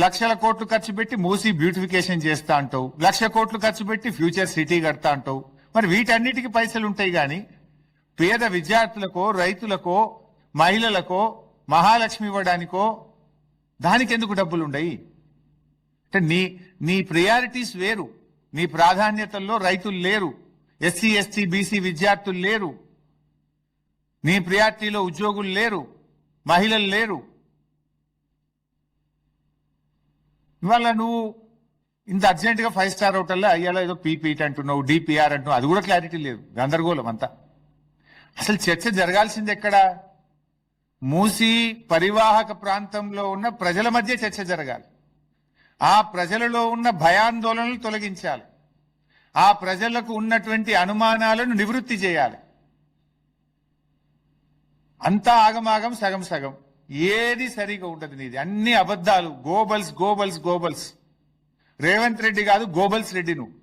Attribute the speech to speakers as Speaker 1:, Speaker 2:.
Speaker 1: లక్షల కోట్లు ఖర్చు పెట్టి మూసి బ్యూటిఫికేషన్ చేస్తా అంటావు, 1,00,000 కోట్లు ఖర్చు పెట్టి ఫ్యూచర్ సిటీ కడతా అంటావు. మరి వీటన్నిటికీ పైసలు ఉంటాయి గాని పేద విద్యార్థులకో, రైతులకో, మహిళలకో, మహాలక్ష్మి ఇవ్వడానికో దానికి ఎందుకు డబ్బులు ఉండయి? అంటే నీ ప్రయారిటీస్ వేరు. నీ ప్రాధాన్యతల్లో రైతులు లేరు, ఎస్సీ ఎస్టీ బీసీ విద్యార్థులు లేరు, నీ ప్రయారిటీలో ఉద్యోగులు లేరు, మహిళలు లేరు. ఇవాళ నువ్వు ఇంత అర్జెంటుగా 5 స్టార్ హోటల్లో అయ్యాలో ఏదో పీపీటీ అంటున్నావు, డిపిఆర్ అంటున్నావు, అది కూడా క్లారిటీ లేదు, గందరగోళం అంతా. అసలు చర్చ జరగాల్సింది ఎక్కడ? మూసీ పరివాహక ప్రాంతంలో ఉన్న ప్రజల మధ్య చర్చ జరగాలి. ఆ ప్రజలలో ఉన్న భయాందోళనలు తొలగించాలి, ఆ ప్రజలకు ఉన్నటువంటి అనుమానాలను నివృత్తి చేయాలి. అంతా ఆగమాగం, సగం సగం, ఏది సరిగా ఉండదు. నీది అన్ని అబద్ధాలు, Goebbels Goebbels Goebbels. Revanth Reddy కాదు, గోబల్స్ రెడ్డి నువ్వు.